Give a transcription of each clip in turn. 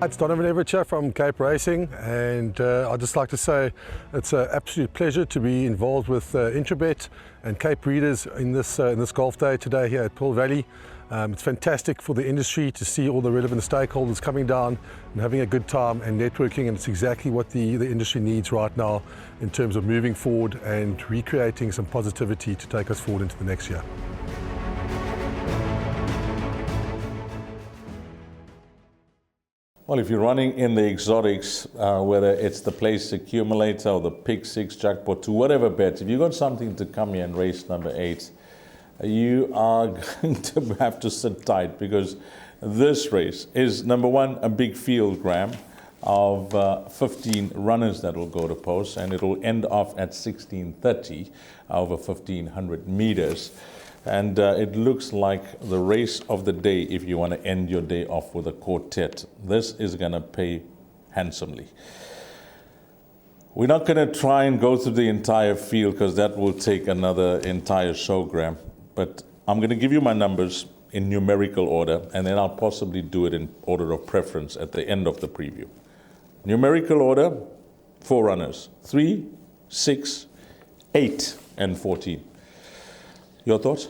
It's Donovan Everett from Cape Racing, and I'd just like to say it's an absolute pleasure to be involved with Interbet and Cape Breeders in this golf day today here at Pearl Valley. It's fantastic for the industry to see all the relevant stakeholders coming down and having a good time and networking, and it's exactly what the industry needs right now in terms of moving forward and recreating some positivity to take us forward into the next year. Well, if you're running in the exotics, whether it's the place accumulator or the pick six, jackpot two, whatever bet, if you've got something to come here and race number 8, you are going to have to sit tight, because this race is, number one, a big field, Graham, of 15 runners that will go to post, and it will end off at 16:30 over 1,500 meters. And it looks like the race of the day if you want to end your day off with a quartet. This is going to pay handsomely. We're not going to try and go through the entire field, because that will take another entire show, Graham. But I'm going to give you my numbers in numerical order, and then I'll possibly do it in order of preference at the end of the preview. Numerical order, 4 runners: 3, 6, 8, and 14. Your thoughts?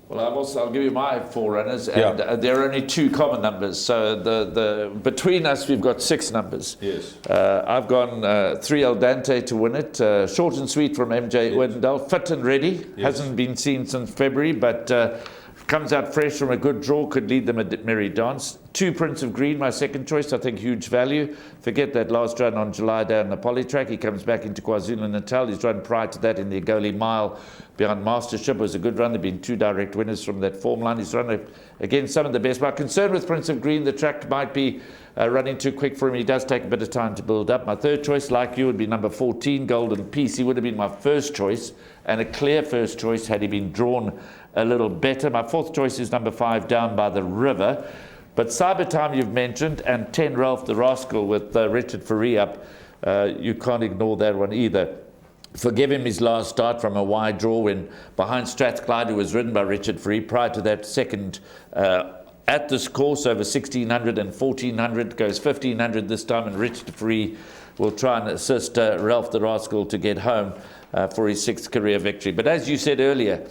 Well, I'll give you my 4 runners, and there are only 2 common numbers. So between us, we've got 6 numbers. Yes. I've gone 3 El Dante to win it. Short and sweet from MJ Wendell. Fit and ready. Yes. Hasn't been seen since February, but comes out fresh from a good draw. Could lead them a merry dance. 2 Prince of Green, my second choice. I think huge value. Forget that last run on July Day on the Polytrack. He comes back into KwaZulu-Natal. He's run prior to that in the Agoli Mile beyond Mastership. It was a good run. There have been 2 direct winners from that form line. He's run against some of the best. My concern with Prince of Green, the track might be running too quick for him. He does take a bit of time to build up. My third choice, like you, would be number 14, Golden Peace. He would have been my first choice, and a clear first choice had he been drawn a little better. My fourth choice is number 5, Down by the River. But Cyber Time you've mentioned, and 10, Ralph the Rascal with Richard Fourie up. You can't ignore that one either. Forgive him his last start from a wide draw when behind Strathclyde, who was ridden by Richard Fourie. Prior to that, second at this course over 1,600 and 1,400, goes 1,500 this time, and Richard Fourie will try and assist Ralph the Rascal to get home for his 6th career victory. But as you said earlier,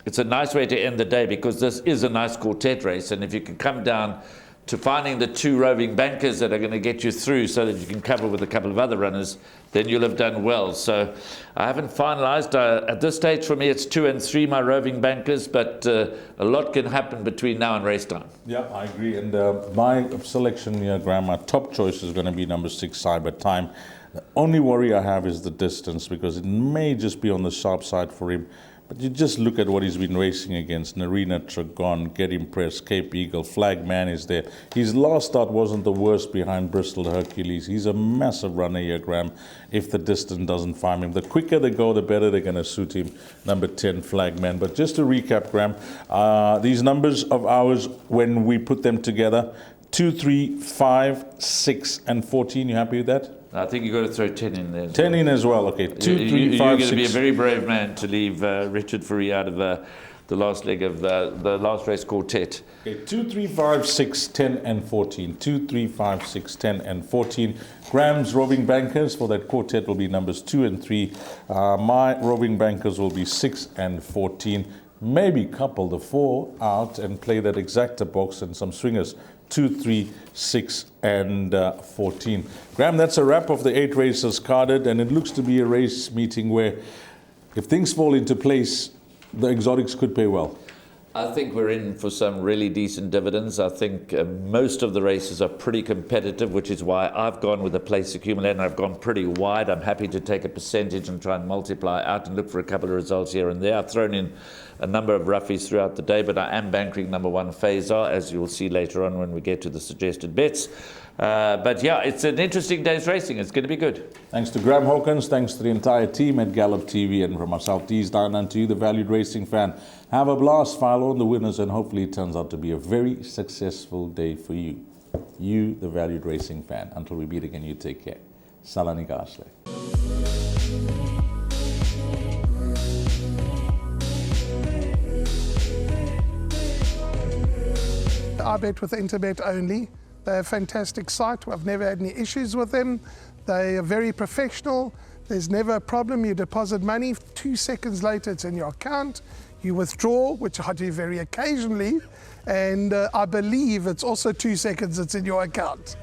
it's a nice way to end the day, because this is a nice quartet race, and if you can come down to finding the 2 roving bankers that are going to get you through so that you can cover with a couple of other runners, then you'll have done well. So I haven't finalized. At this stage, for me, it's 2 and 3, my roving bankers, but a lot can happen between now and race time. Yeah, I agree. And my selection here, Graham, my top choice is going to be number 6, Cyber Time. The only worry I have is the distance, because it may just be on the sharp side for him. But you just look at what he's been racing against: Narina, Tragon, Get Impressed, Cape Eagle, Flagman is there. His last start wasn't the worst behind Bristol Hercules. He's a massive runner here, Graham, if the distance doesn't find him. The quicker they go, the better they're going to suit him. Number 10, Flagman. But just to recap, Graham, these numbers of ours, when we put them together, 2, 3, 5, 6, and 14. You happy with that? I think you've got to throw 10 in there. 10 in as well, okay. 2, 3, 5, 6. You're going to be a very brave man to leave Richard Fourie out of the last leg of the last race quartet. Okay, 2, 3, 5, 6, 10, and 14. 2, 3, 5, 6, 10, and 14. Graham's roving bankers for that quartet will be numbers 2 and 3. My roving bankers will be 6 and 14. Maybe couple the 4 out and play that exacta box and some swingers. 2, 3, 6, and 14. Graham, that's a wrap of the 8 races carded, and it looks to be a race meeting where, if things fall into place, the exotics could pay well. I think we're in for some really decent dividends. I think most of the races are pretty competitive, which is why I've gone with a place accumulator, and I've gone pretty wide. I'm happy to take a percentage and try and multiply out and look for a couple of results here and there. I've thrown in a number of roughies throughout the day, but I am bankering number 1, Phasar, as you'll see later on when we get to the suggested bets. But yeah, it's an interesting day's racing. It's going to be good. Thanks to Graham Hawkins, thanks to the entire team at Gallop TV, and from myself, Dees down and to you, the valued racing fan. Have a blast, file on the winners, and hopefully it turns out to be a very successful day for you. You, the valued racing fan. Until we meet again, you take care. Salani Gashle. I bet with Interbet only. They're a fantastic site. I've never had any issues with them. They are very professional. There's never a problem. You deposit money, 2 seconds later it's in your account. You withdraw, which I do very occasionally, and I believe it's also 2 seconds it's in your account.